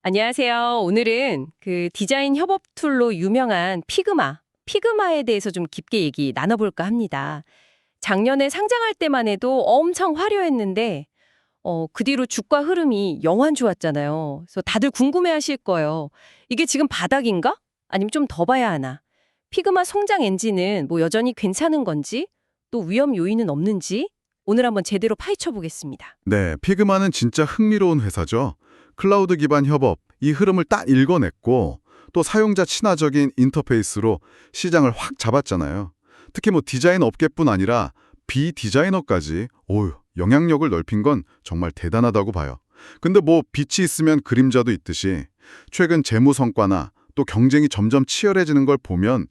안녕하세요. 오늘은 그 디자인 협업 툴로 유명한 피그마에 대해서 좀 깊게 얘기 나눠볼까 합니다. 작년에 상장할 때만 해도 엄청 화려했는데, 그 뒤로 주가 흐름이 영환 좋았잖아요. 그래서 다들 궁금해 하실 거예요. 이게 지금 바닥인가? 아니면 좀 더 봐야 하나? 피그마 성장 엔진은 뭐 여전히 괜찮은 건지, 또 위험 요인은 없는지, 오늘 한번 제대로 파헤쳐 보겠습니다. 네, 피그마는 진짜 흥미로운 회사죠. 클라우드 기반 협업, 이 흐름을 딱 읽어냈고 또 사용자 친화적인 인터페이스로 시장을 확 잡았잖아요. 특히 뭐 디자인 업계뿐 아니라 비디자이너까지 영향력을 넓힌 건 정말 대단하다고 봐요. 근데 뭐 빛이 있으면 그림자도 있듯이 최근 재무 성과나 또 경쟁이 점점 치열해지는 걸 보면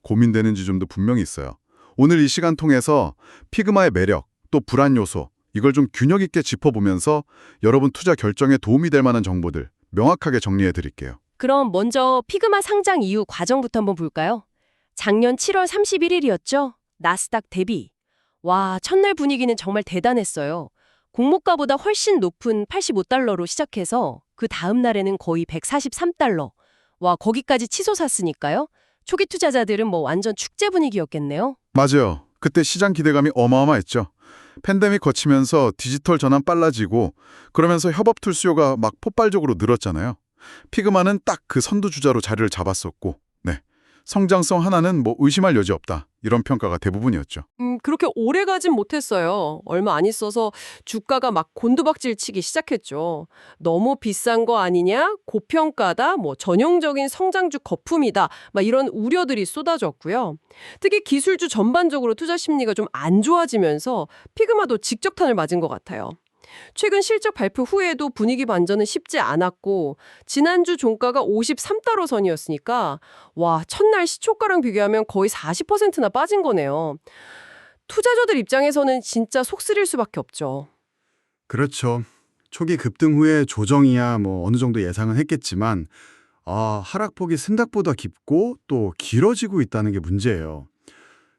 고민되는 지점도 분명히 있어요. 오늘 이 시간 통해서 피그마의 매력, 또 불안 요소, 이걸 좀 균형 있게 짚어보면서 여러분 투자 결정에 도움이 될 만한 정보들 명확하게 정리해 드릴게요. 그럼 먼저 피그마 상장 이후 과정부터 한번 볼까요? 작년 7월 31일이었죠? 나스닥 대비. 와, 첫날 분위기는 정말 대단했어요. 공모가보다 훨씬 높은 85달러로 시작해서 그 다음 날에는 거의 143달러. 와, 거기까지 치솟았으니까요. 초기 투자자들은 뭐 완전 축제 분위기였겠네요. 맞아요. 그때 시장 기대감이 어마어마했죠. 팬데믹 거치면서 디지털 전환 빨라지고 그러면서 협업 툴 수요가 막 폭발적으로 늘었잖아요. 피그마는 딱 그 선두주자로 자리를 잡았었고 성장성 하나는 뭐 의심할 여지 없다. 이런 평가가 대부분이었죠. 그렇게 오래 가진 못했어요. 얼마 안 있어서 주가가 막 곤두박질 치기 시작했죠. 너무 비싼 거 아니냐? 고평가다? 뭐 전형적인 성장주 거품이다. 막 이런 우려들이 쏟아졌고요. 특히 기술주 전반적으로 투자 심리가 좀 안 좋아지면서 피그마도 직격탄을 맞은 것 같아요. 최근 실적 발표 후에도 분위기 반전은 쉽지 않았고 지난주 종가가 53달러 선이었으니까 와, 첫날 시초가랑 비교하면 거의 40%나 빠진 거네요. 투자자들 입장에서는 진짜 속 쓰릴 수밖에 없죠. 그렇죠. 초기 급등 후에 조정이야 뭐 어느 정도 예상은 했겠지만 하락폭이 생각보다 깊고 또 길어지고 있다는 게 문제예요.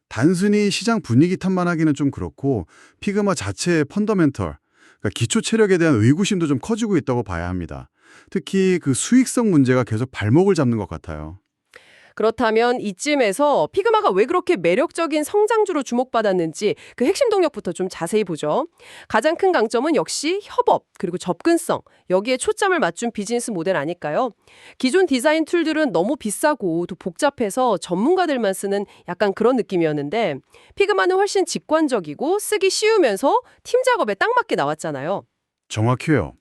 단순히 시장 분위기 탓만 하기는 좀 그렇고 피그마 자체의 펀더멘털, 그러니까 기초 체력에 대한 의구심도 좀 커지고 있다고 봐야 합니다. 특히 그 수익성 문제가 계속 발목을 잡는 것 같아요. 그렇다면 이쯤에서 피그마가 왜 그렇게 매력적인 성장주로 주목받았는지 그 핵심 동력부터 좀 자세히 보죠. 가장 큰 강점은 역시 협업, 그리고 접근성, 여기에 초점을 맞춘 비즈니스 모델 아닐까요? 기존 디자인 툴들은 너무 비싸고 또 복잡해서 전문가들만 쓰는 약간 그런 느낌이었는데 피그마는 훨씬 직관적이고 쓰기 쉬우면서 팀 작업에 딱 맞게 나왔잖아요. 정확해요.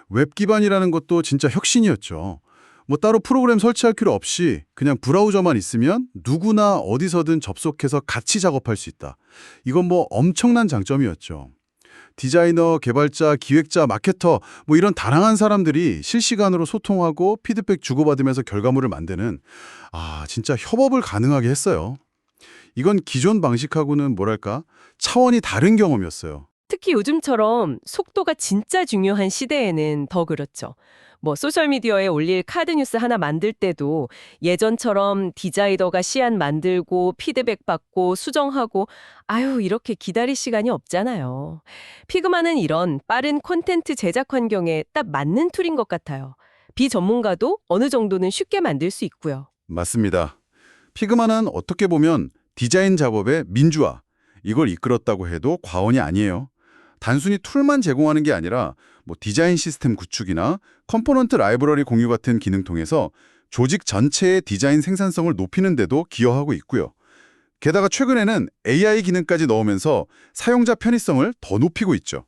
웹 기반이라는 것도 진짜 혁신이었죠. 뭐 따로 프로그램 설치할 필요 없이 그냥 브라우저만 있으면 누구나 어디서든 접속해서 같이 작업할 수 있다. 이건 뭐 엄청난 장점이었죠. 디자이너, 개발자, 기획자, 마케터 뭐 이런 다양한 사람들이 실시간으로 소통하고 피드백 주고받으면서 결과물을 만드는 진짜 협업을 가능하게 했어요. 이건 기존 방식하고는 뭐랄까 차원이 다른 경험이었어요. 특히 요즘처럼 속도가 진짜 중요한 시대에는 더 그렇죠. 뭐 소셜미디어에 올릴 카드 뉴스 하나 만들 때도 예전처럼 디자이너가 시안 만들고 피드백 받고 수정하고 이렇게 기다릴 시간이 없잖아요. 피그마는 이런 빠른 콘텐츠 제작 환경에 딱 맞는 툴인 것 같아요. 비전문가도 어느 정도는 쉽게 만들 수 있고요. 맞습니다. 피그마는 어떻게 보면 디자인 작업의 민주화, 이걸 이끌었다고 해도 과언이 아니에요. 단순히 툴만 제공하는 게 아니라 뭐 디자인 시스템 구축이나 컴포넌트 라이브러리 공유 같은 기능 통해서 조직 전체의 디자인 생산성을 높이는 데도 기여하고 있고요. 게다가 최근에는 AI 기능까지 넣으면서 사용자 편의성을 더 높이고 있죠.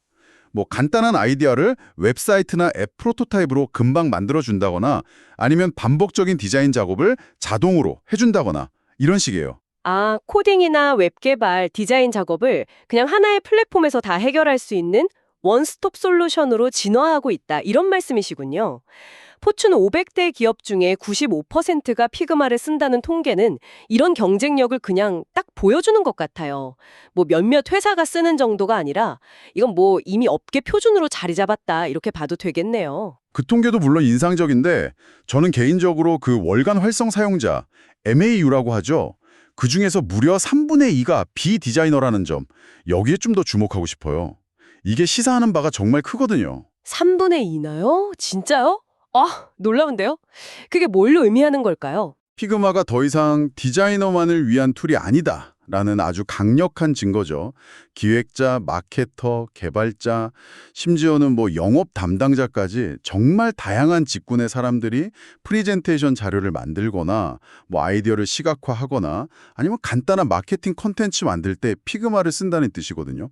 뭐 간단한 아이디어를 웹사이트나 앱 프로토타입으로 금방 만들어준다거나 아니면 반복적인 디자인 작업을 자동으로 해준다거나 이런 식이에요. 코딩이나 웹 개발, 디자인 작업을 그냥 하나의 플랫폼에서 다 해결할 수 있는 원스톱 솔루션으로 진화하고 있다. 이런 말씀이시군요. 포춘 500대 기업 중에 95%가 피그마를 쓴다는 통계는 이런 경쟁력을 그냥 딱 보여주는 것 같아요. 뭐 몇몇 회사가 쓰는 정도가 아니라 이건 뭐 이미 업계 표준으로 자리 잡았다. 이렇게 봐도 되겠네요. 그 통계도 물론 인상적인데 저는 개인적으로 그 월간 활성 사용자, MAU라고 하죠. 그중에서 무려 3분의 2가 비디자이너라는 점, 여기에 좀 더 주목하고 싶어요. 이게 시사하는 바가 정말 크거든요. 3분의 2나요? 진짜요? 놀라운데요? 그게 뭘 의미하는 걸까요? 피그마가 더 이상 디자이너만을 위한 툴이 아니다. 라는 아주 강력한 증거죠. 기획자, 마케터, 개발자, 심지어는 뭐 영업 담당자까지 정말 다양한 직군의 사람들이 프리젠테이션 자료를 만들거나 뭐 아이디어를 시각화하거나 아니면 간단한 마케팅 컨텐츠 만들 때 피그마를 쓴다는 뜻이거든요.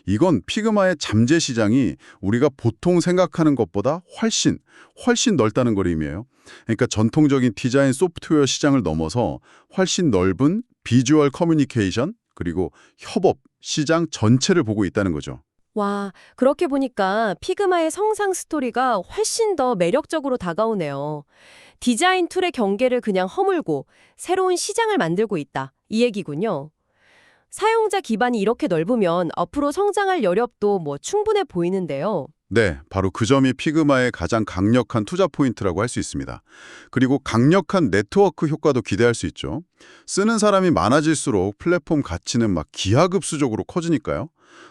이건 피그마의 잠재 시장이 우리가 보통 생각하는 것보다 훨씬 넓다는 걸 의미해요. 그러니까 전통적인 디자인 소프트웨어 시장을 넘어서 훨씬 넓은 비주얼 커뮤니케이션 그리고 협업 시장 전체를 보고 있다는 거죠. 와, 그렇게 보니까 피그마의 성장 스토리가 훨씬 더 매력적으로 다가오네요. 디자인 툴의 경계를 그냥 허물고 새로운 시장을 만들고 있다. 이 얘기군요. 사용자 기반이 이렇게 넓으면 앞으로 성장할 여력도 충분해 보이는데요. 네, 바로 그 점이 피그마의 가장 강력한 투자 포인트라고 할 수 있습니다. 그리고 강력한 네트워크 효과도 기대할 수 있죠. 쓰는 사람이 많아질수록 플랫폼 가치는 막 기하급수적으로 커지니까요.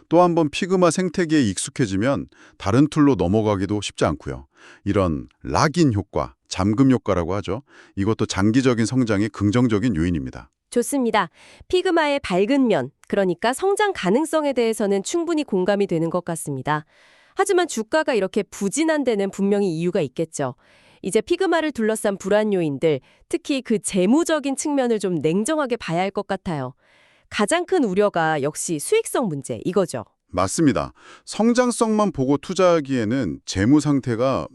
또 한 번 피그마 생태계에 익숙해지면 다른 툴로 넘어가기도 쉽지 않고요. 이런 락인 효과, 잠금 효과라고 하죠. 이것도 장기적인 성장의 긍정적인 요인입니다. 좋습니다. 피그마의 밝은 면, 그러니까 성장 가능성에 대해서는 충분히 공감이 되는 것 같습니다. 하지만 주가가 이렇게 부진한 데는 분명히 이유가 있겠죠. 이제 피그마를 둘러싼 불안 요인들, 특히 그 재무적인 측면을 좀 냉정하게 봐야 할 것 같아요. 가장 큰 우려가 역시 수익성 문제, 이거죠. 맞습니다. 성장성만 보고 투자하기에는 재무 상태가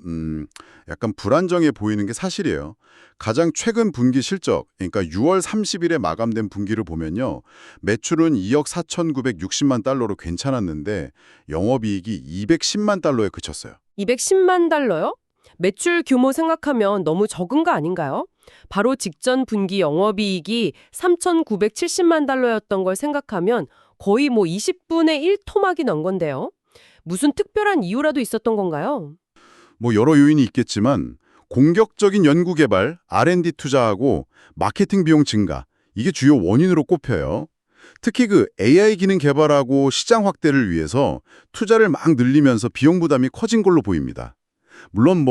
약간 불안정해 보이는 게 사실이에요. 가장 최근 분기 실적, 그러니까 6월 30일에 마감된 분기를 보면요. 매출은 2억 4,960만 달러로 괜찮았는데 영업이익이 210만 달러에 그쳤어요. 210만 달러요? 매출 규모 생각하면 너무 적은 거 아닌가요? 바로 직전 분기 영업이익이 3,970만 달러였던 걸 생각하면 거의 20분의 1 토막이 난 건데요. 무슨 특별한 이유라도 있었던 건가요? 뭐 여러 요인이 있겠지만 공격적인 연구 개발, R&D 투자하고 마케팅 비용 증가, 이게 주요 원인으로 꼽혀요. 특히 그 AI 기능 개발하고 시장 확대를 위해서 투자를 막 늘리면서 비용 부담이 커진 걸로 보입니다. 물론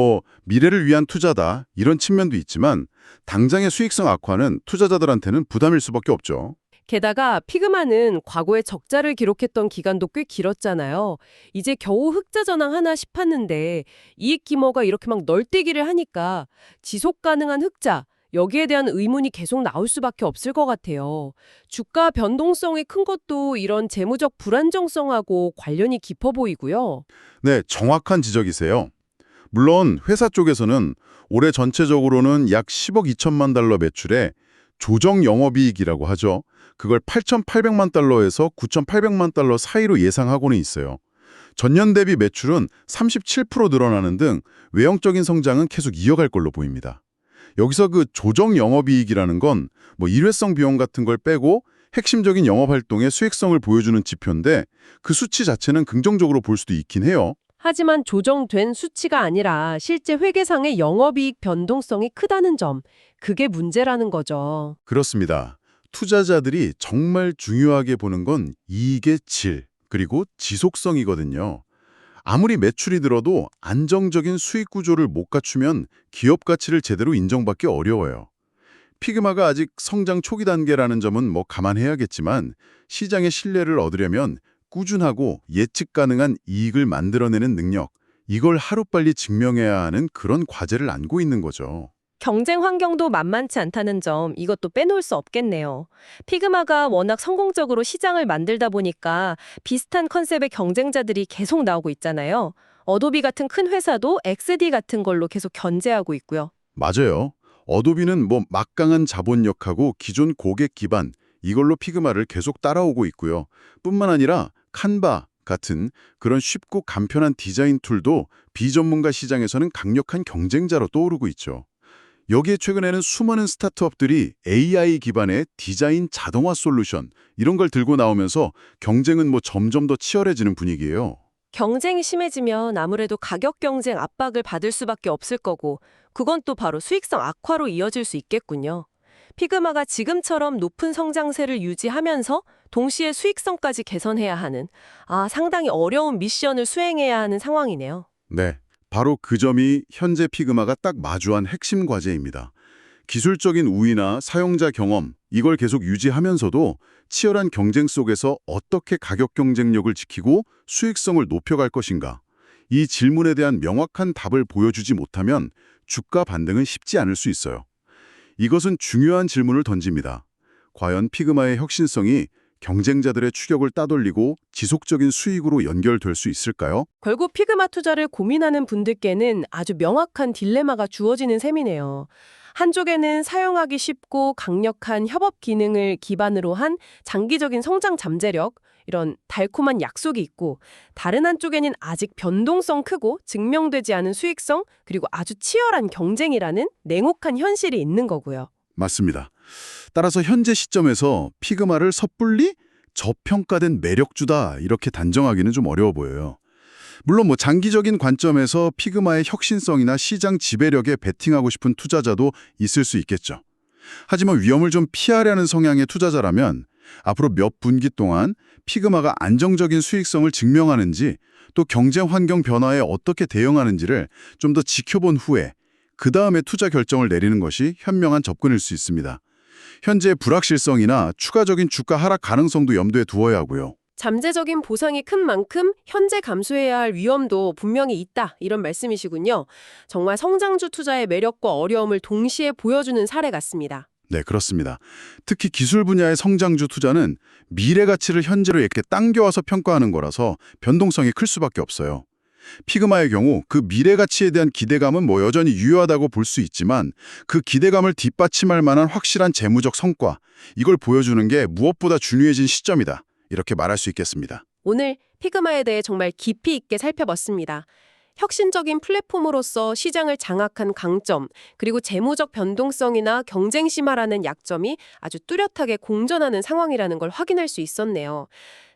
미래를 위한 투자다 이런 측면도 있지만 당장의 수익성 악화는 투자자들한테는 부담일 수밖에 없죠. 게다가 피그마는 과거에 적자를 기록했던 기간도 꽤 길었잖아요. 이제 겨우 흑자 전환하나 싶었는데 이익 규모가 이렇게 막 널뛰기를 하니까 지속 가능한 흑자, 여기에 대한 의문이 계속 나올 수밖에 없을 것 같아요. 주가 변동성이 큰 것도 이런 재무적 불안정성하고 관련이 깊어 보이고요. 네, 정확한 지적이세요. 물론 회사 쪽에서는 올해 전체적으로는 약 10억 2천만 달러 매출에 조정 영업이익이라고 하죠. 그걸 8,800만 달러에서 9,800만 달러 사이로 예상하고는 있어요. 전년 대비 매출은 37% 늘어나는 등 외형적인 성장은 계속 이어갈 걸로 보입니다. 여기서 그 조정 영업이익이라는 건 일회성 비용 같은 걸 빼고 핵심적인 영업활동의 수익성을 보여주는 지표인데 그 수치 자체는 긍정적으로 볼 수도 있긴 해요. 하지만 조정된 수치가 아니라 실제 회계상의 영업이익 변동성이 크다는 점, 그게 문제라는 거죠. 그렇습니다. 투자자들이 정말 중요하게 보는 건 이익의 질, 그리고 지속성이거든요. 아무리 매출이 들어도 안정적인 수익 구조를 못 갖추면 기업 가치를 제대로 인정받기 어려워요. 피그마가 아직 성장 초기 단계라는 점은 감안해야겠지만 시장의 신뢰를 얻으려면 꾸준하고 예측 가능한 이익을 만들어내는 능력, 이걸 하루빨리 증명해야 하는 그런 과제를 안고 있는 거죠. 경쟁 환경도 만만치 않다는 점, 이것도 빼놓을 수 없겠네요. 피그마가 워낙 성공적으로 시장을 만들다 보니까 비슷한 컨셉의 경쟁자들이 계속 나오고 있잖아요. 어도비 같은 큰 회사도 XD 같은 걸로 계속 견제하고 있고요. 맞아요. 어도비는 막강한 자본력하고 기존 고객 기반, 이걸로 피그마를 계속 따라오고 있고요. 뿐만 아니라 칸바 같은 그런 쉽고 간편한 디자인 툴도 비전문가 시장에서는 강력한 경쟁자로 떠오르고 있죠. 여기에 최근에는 수많은 스타트업들이 AI 기반의 디자인 자동화 솔루션 이런 걸 들고 나오면서 경쟁은 점점 더 치열해지는 분위기예요. 경쟁이 심해지면 아무래도 가격 경쟁 압박을 받을 수밖에 없을 거고, 그건 또 바로 수익성 악화로 이어질 수 있겠군요. 피그마가 지금처럼 높은 성장세를 유지하면서 동시에 수익성까지 개선해야 하는, 상당히 어려운 미션을 수행해야 하는 상황이네요. 네, 바로 그 점이 현재 피그마가 딱 마주한 핵심 과제입니다. 기술적인 우위나 사용자 경험, 이걸 계속 유지하면서도 치열한 경쟁 속에서 어떻게 가격 경쟁력을 지키고 수익성을 높여갈 것인가. 이 질문에 대한 명확한 답을 보여주지 못하면 주가 반등은 쉽지 않을 수 있어요. 이것은 중요한 질문을 던집니다. 과연 피그마의 혁신성이 경쟁자들의 추격을 따돌리고 지속적인 수익으로 연결될 수 있을까요? 결국 피그마 투자를 고민하는 분들께는 아주 명확한 딜레마가 주어지는 셈이네요. 한쪽에는 사용하기 쉽고 강력한 협업 기능을 기반으로 한 장기적인 성장 잠재력, 이런 달콤한 약속이 있고, 다른 한쪽에는 아직 변동성 크고 증명되지 않은 수익성, 그리고 아주 치열한 경쟁이라는 냉혹한 현실이 있는 거고요. 맞습니다. 따라서 현재 시점에서 피그마를 섣불리 저평가된 매력주다 이렇게 단정하기는 좀 어려워 보여요. 물론 장기적인 관점에서 피그마의 혁신성이나 시장 지배력에 베팅하고 싶은 투자자도 있을 수 있겠죠. 하지만 위험을 좀 피하려는 성향의 투자자라면 앞으로 몇 분기 동안 피그마가 안정적인 수익성을 증명하는지 또 경제 환경 변화에 어떻게 대응하는지를 좀 더 지켜본 후에 그 다음에 투자 결정을 내리는 것이 현명한 접근일 수 있습니다. 현재의 불확실성이나 추가적인 주가 하락 가능성도 염두에 두어야 하고요. 잠재적인 보상이 큰 만큼 현재 감수해야 할 위험도 분명히 있다, 이런 말씀이시군요. 정말 성장주 투자의 매력과 어려움을 동시에 보여주는 사례 같습니다. 네, 그렇습니다. 특히 기술 분야의 성장주 투자는 미래 가치를 현재로 이렇게 당겨와서 평가하는 거라서 변동성이 클 수밖에 없어요. 피그마의 경우 그 미래 가치에 대한 기대감은 여전히 유효하다고 볼 수 있지만 그 기대감을 뒷받침할 만한 확실한 재무적 성과, 이걸 보여주는 게 무엇보다 중요해진 시점이다. 이렇게 말할 수 있겠습니다. 오늘 피그마에 대해 정말 깊이 있게 살펴봤습니다. 혁신적인 플랫폼으로서 시장을 장악한 강점, 그리고 재무적 변동성이나 경쟁 심화라는 약점이 아주 뚜렷하게 공존하는 상황이라는 걸 확인할 수 있었네요.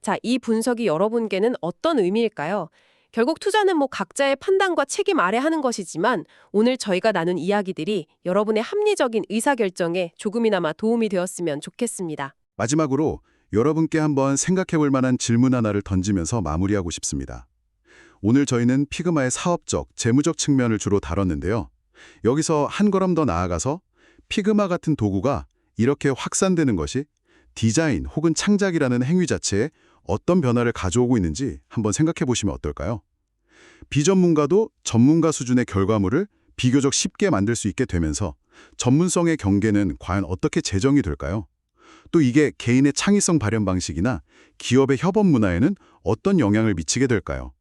자, 이 분석이 여러분께는 어떤 의미일까요? 결국 투자는 각자의 판단과 책임 아래 하는 것이지만 오늘 저희가 나눈 이야기들이 여러분의 합리적인 의사결정에 조금이나마 도움이 되었으면 좋겠습니다. 마지막으로 여러분께 한번 생각해 볼 만한 질문 하나를 던지면서 마무리하고 싶습니다. 오늘 저희는 피그마의 사업적, 재무적 측면을 주로 다뤘는데요. 여기서 한 걸음 더 나아가서 피그마 같은 도구가 이렇게 확산되는 것이 디자인 혹은 창작이라는 행위 자체에 어떤 변화를 가져오고 있는지 한번 생각해 보시면 어떨까요? 비전문가도 전문가 수준의 결과물을 비교적 쉽게 만들 수 있게 되면서 전문성의 경계는 과연 어떻게 재정이 될까요? 또 이게 개인의 창의성 발현 방식이나 기업의 협업 문화에는 어떤 영향을 미치게 될까요?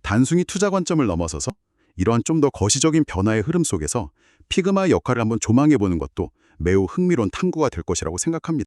단순히 투자 관점을 넘어서서 이러한 좀 더 거시적인 변화의 흐름 속에서 피그마의 역할을 한번 조망해보는 것도 매우 흥미로운 탐구가 될 것이라고 생각합니다.